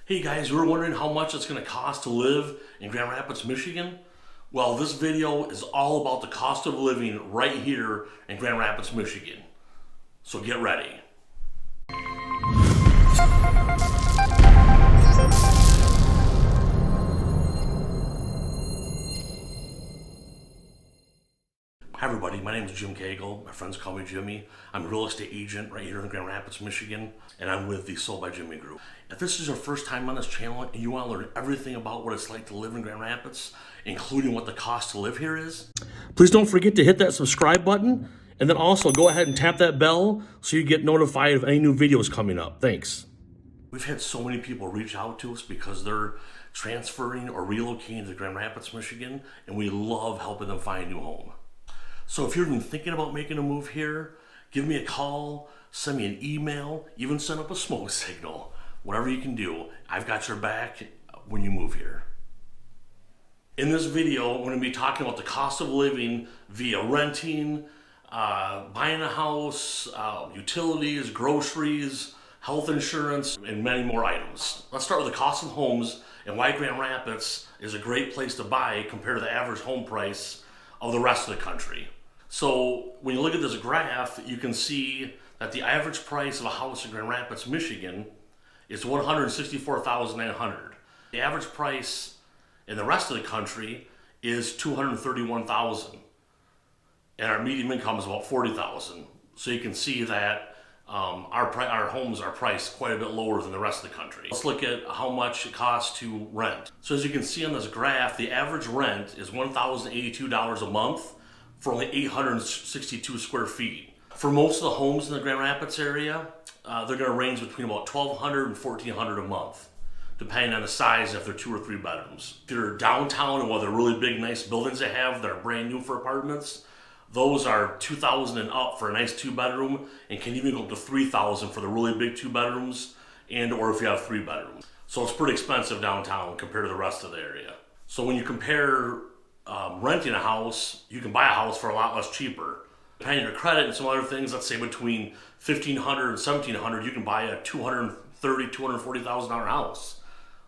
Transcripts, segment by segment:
Hey guys, you were wondering how much it's going to cost to live in Grand Rapids, Michigan? Well, this video is all about the cost of living right here in Grand Rapids, Michigan. So get ready. Hi everybody, my name is Jim Kegle. My friends call me Jimmy. I'm a real estate agent right here in Grand Rapids, Michigan, and I'm with the Sold by Jimmy group. If this is your first time on this channel and you want to learn everything about what it's like to live in Grand Rapids, including what the cost to live here is, please don't forget to hit that subscribe button, and then also go ahead and tap that bell so you get notified of any new videos coming up. Thanks. We've had so many people reach out to us because they're transferring or relocating to Grand Rapids, Michigan, and we love helping them find a new home. So if you're even thinking about making a move here, give me a call, send me an email, even send up a smoke signal. Whatever you can do, I've got your back when you move here. In this video, I'm going to be talking about the cost of living via renting, buying a house, utilities, groceries, health insurance, and many more items. Let's start with the cost of homes and why Grand Rapids is a great place to buy compared to the average home price of the rest of the country. So when you look at this graph, you can see that the average price of a house in Grand Rapids, Michigan is $164,900. The average price in the rest of the country is $231,000. And our median income is about $40,000. So you can see that our homes are priced quite a bit lower than the rest of the country. Let's look at how much it costs to rent. So as you can see on this graph, the average rent is $1,082 a month for only 862 square feet. For most of the homes in the Grand Rapids area, they're going to range between about $1,200 and $1,400 a month, depending on the size, if they're 2 or 3 bedrooms. If you're downtown and one of the really big, nice buildings they have that are brand new for apartments, those are $2,000 and up for a nice 2-bedroom, and can even go up to $3,000 for the really big 2 bedrooms, and or if you have 3 bedrooms. So it's pretty expensive downtown compared to the rest of the area. So when you compare renting a house, you can buy a house for a lot less cheaper. Depending on your credit and some other things, let's say between $1,500 and $1,700, you can buy a $230,000, $240,000 house.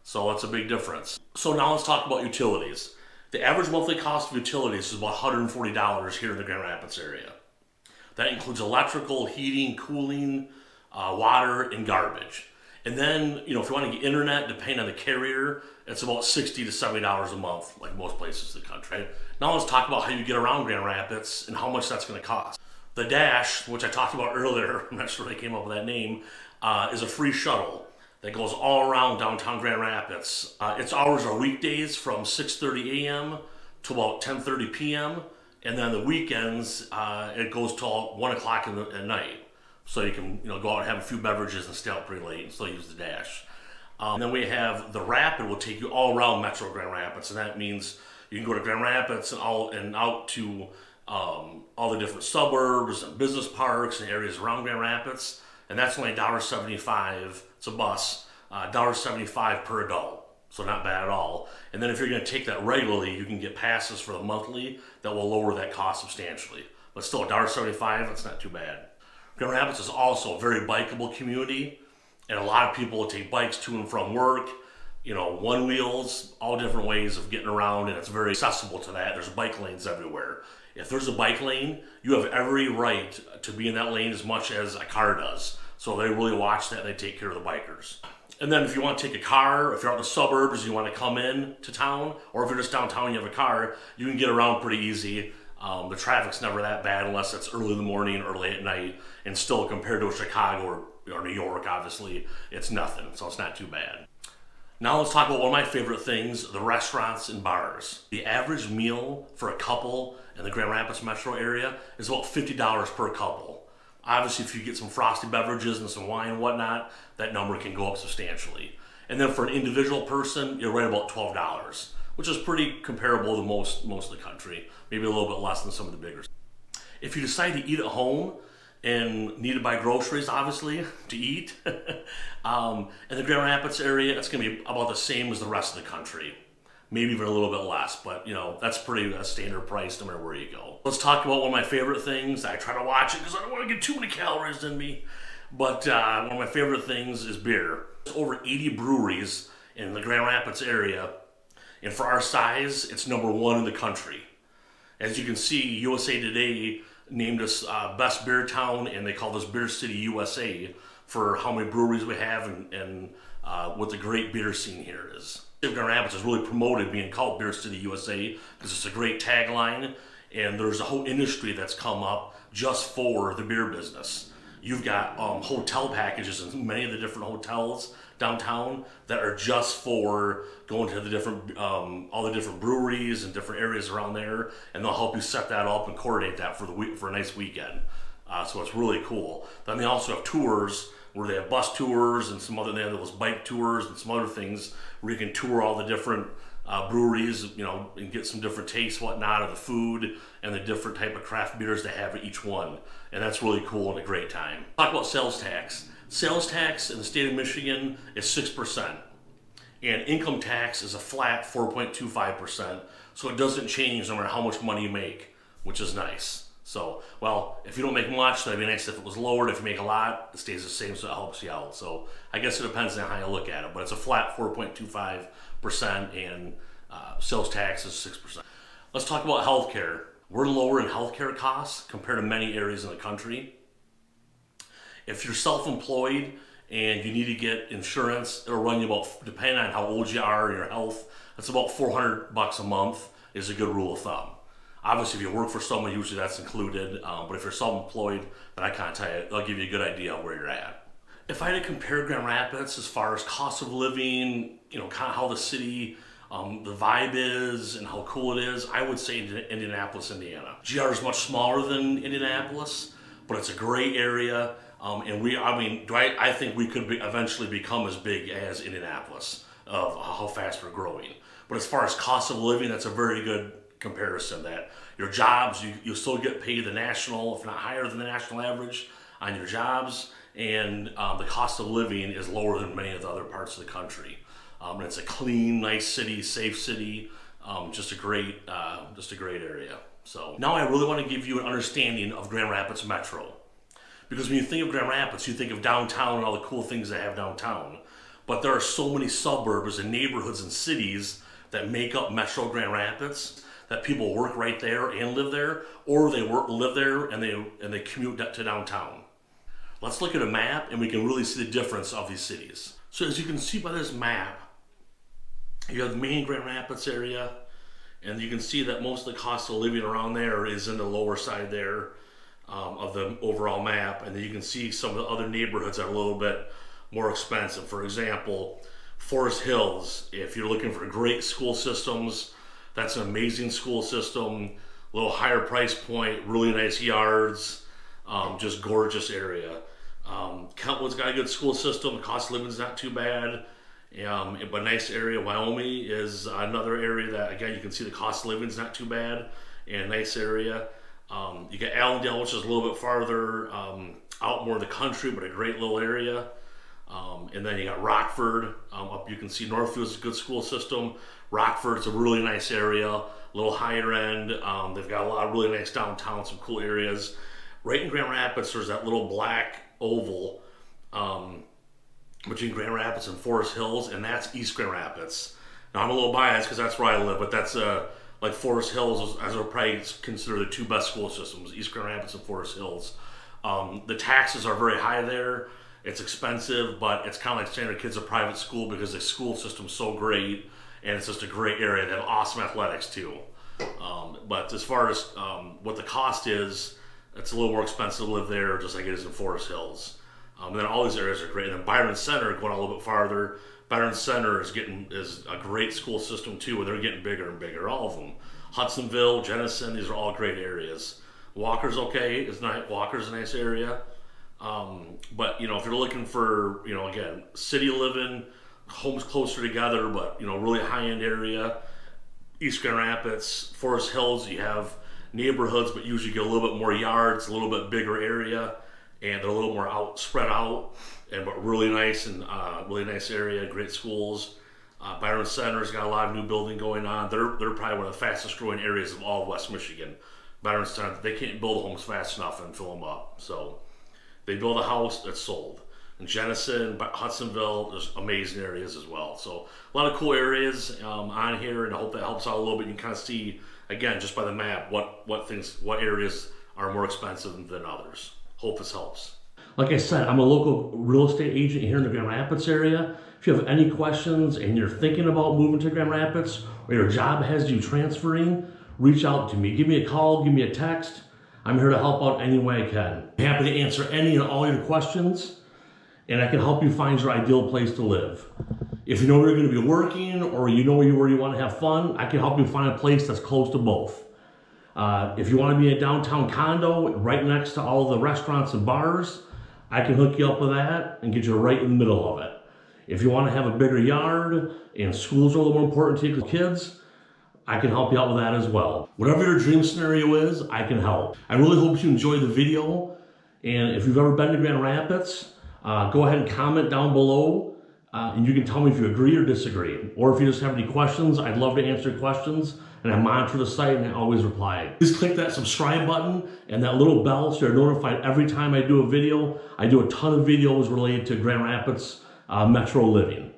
So that's a big difference. So now let's talk about utilities. The average monthly cost of utilities is about $140 here in the Grand Rapids area. That includes electrical, heating, cooling, water, and garbage. And then, if you want to get internet, depending on the carrier, it's about $60 to $70 a month, like most places in the country. Now let's talk about how you get around Grand Rapids and how much that's going to cost. The Dash, which I talked about earlier, I'm not sure they came up with that name, is a free shuttle that goes all around downtown Grand Rapids. Its hours are weekdays from 6:30 a.m. to about 10:30 p.m. And then the weekends, it goes till 1 o'clock at night. So you can go out and have a few beverages and stay out pretty late and still use the Dash. And then we have the Rapid, will take you all around Metro Grand Rapids, and that means you can go to Grand Rapids and out to all the different suburbs and business parks and areas around Grand Rapids, and that's only $1.75. It's a bus, $1.75 per adult, so not bad at all. And then if you're going to take that regularly, you can get passes for the monthly that will lower that cost substantially. But still, $1.75, that's not too bad. Grand Rapids is also a very bikeable community, and a lot of people will take bikes to and from work, one wheels, all different ways of getting around, and it's very accessible to that. There's bike lanes everywhere. If there's a bike lane, you have every right to be in that lane as much as a car does. So they really watch that, and they take care of the bikers. And then if you want to take a car, if you're out in the suburbs, you want to come in to town, or if you're just downtown and you have a car, you can get around pretty easy. The traffic's never that bad unless it's early in the morning or late at night, and still compared to Chicago or New York, obviously, it's nothing, so it's not too bad. Now let's talk about one of my favorite things, the restaurants and bars. The average meal for a couple in the Grand Rapids metro area is about $50 per couple. Obviously, if you get some frosty beverages and some wine and whatnot, that number can go up substantially. And then for an individual person, you're right about $12, which is pretty comparable to most of the country, maybe a little bit less than some of the bigger. If you decide to eat at home and need to buy groceries, obviously, to eat, in the Grand Rapids area, it's going to be about the same as the rest of the country. Maybe even a little bit less, but that's pretty a standard price no matter where you go. Let's talk about one of my favorite things. I try to watch it because I don't want to get too many calories in me. But one of my favorite things is beer. There's over 80 breweries in the Grand Rapids area, and for our size, it's #1 in the country. As you can see, USA Today named us best beer town, and they call us Beer City USA for how many breweries we have and what the great beer scene here is. Grand Rapids has really promoted being called Beer City USA because it's a great tagline, and there's a whole industry that's come up just for the beer business. You've got hotel packages in many of the different hotels downtown that are just for going to the different, all the different breweries and different areas around there, and they'll help you set that up and coordinate that for the week, for a nice weekend. So it's really cool. Then they also have tours where they have bus tours and some other, they have those bike tours and some other things where you can tour all the different breweries, you know, and get some different tastes, whatnot, of the food and the different type of craft beers they have at each one. And that's really cool and a great time. Talk about sales tax. Sales tax in the state of Michigan is 6%. And income tax is a flat 4.25%. So it doesn't change no matter how much money you make, which is nice. So, well, if you don't make much, that'd be nice if it was lowered. If you make a lot, it stays the same, so it helps you out. So I guess it depends on how you look at it, but it's a flat 4.25%, and sales tax is 6%. Let's talk about healthcare. We're lower in healthcare costs compared to many areas in the country. If you're self-employed and you need to get insurance, it'll run you about, depending on how old you are and your health, that's about $400 a month is a good rule of thumb. Obviously, if you work for someone, usually that's included. But if you're self-employed, then I can't tell you. They'll give you a good idea of where you're at. If I had to compare Grand Rapids as far as cost of living, you know, kind of how the city, the vibe is and how cool it is, I would say Indianapolis, Indiana. GR is much smaller than Indianapolis, but it's a great area. I think we could eventually become as big as Indianapolis of how fast we're growing. But as far as cost of living, that's a very good comparison. That your jobs, you still get paid the national, if not higher than the national average on your jobs, and the cost of living is lower than many of the other parts of the country. And it's a clean, nice city, safe city, just a great area. So now I really want to give you an understanding of Grand Rapids Metro. Because when you think of Grand Rapids, you think of downtown and all the cool things they have downtown. But there are so many suburbs and neighborhoods and cities that make up Metro Grand Rapids that people work right there and live there, or they live there and they commute to downtown. Let's look at a map and we can really see the difference of these cities. So as you can see by this map, you have the main Grand Rapids area, and you can see that most of the cost of living around there is in the lower side there of the overall map, and then you can see some of the other neighborhoods that are a little bit more expensive. For example, Forest Hills, if you're looking for great school systems, that's an amazing school system, a little higher price point, really nice yards, just gorgeous area. Kentwood's got a good school system, the cost of living is not too bad, but nice area. Wyoming is another area that, again, you can see the cost of living is not too bad, and nice area. You got Allendale, which is a little bit farther out more in the country, but a great little area. And then you got Rockford. Up you can see Northfield's a good school system. Rockford's a really nice area, a little higher end. They've got a lot of really nice downtown, some cool areas. Right in Grand Rapids, there's that little black oval between Grand Rapids and Forest Hills, and that's East Grand Rapids. Now I'm a little biased because that's where I live, but that's like Forest Hills, as I would probably consider the two best school systems, East Grand Rapids and Forest Hills. The taxes are very high there. It's expensive, but it's kind of like sending kids to private school because the school system's so great, and it's just a great area. They have awesome athletics too. But as far as what the cost is, it's a little more expensive to live there, just like it is in Forest Hills. And then all these areas are great. And then Byron Center, going a little bit farther, Byron Center is a great school system too, and they're getting bigger and bigger, all of them. Hudsonville, Jenison, these are all great areas. Walker's okay. Walker's a nice area. But, you know, if you're looking for, you know, again, city living, homes closer together, but, you know, really high-end area, East Grand Rapids, Forest Hills, you have neighborhoods, but usually get a little bit more yards, a little bit bigger area, and they're a little more spread out, but really nice and really nice area, great schools. Byron Center's got a lot of new building going on. They're probably one of the fastest growing areas of all of West Michigan. Byron Center, they can't build homes fast enough and fill them up. So They build a house that's sold. In Jenison, Hudsonville, there's amazing areas as well. So a lot of cool areas on here, and I hope that helps out a little bit. You can kind of see, again, just by the map, what areas are more expensive than others. Hope this helps. Like I said, I'm a local real estate agent here in the Grand Rapids area. If you have any questions and you're thinking about moving to Grand Rapids, or your job has you transferring, reach out to me. Give me a call, give me a text. I'm here to help out any way I can. I'm happy to answer any and all your questions, and I can help you find your ideal place to live. If you know where you're going to be working, or you know where you want to have fun, I can help you find a place that's close to both. If you want to be in a downtown condo right next to all the restaurants and bars, I can hook you up with that and get you right in the middle of it. If you want to have a bigger yard and schools are a little more important to you as kids, I can help you out with that as well. Whatever your dream scenario is, I can help. I really hope you enjoyed the video. And if you've ever been to Grand Rapids, go ahead and comment down below, and you can tell me if you agree or disagree. Or if you just have any questions, I'd love to answer questions, and I monitor the site and I always reply. Please click that subscribe button and that little bell so you're notified every time I do a video. I do a ton of videos related to Grand Rapids Metro living.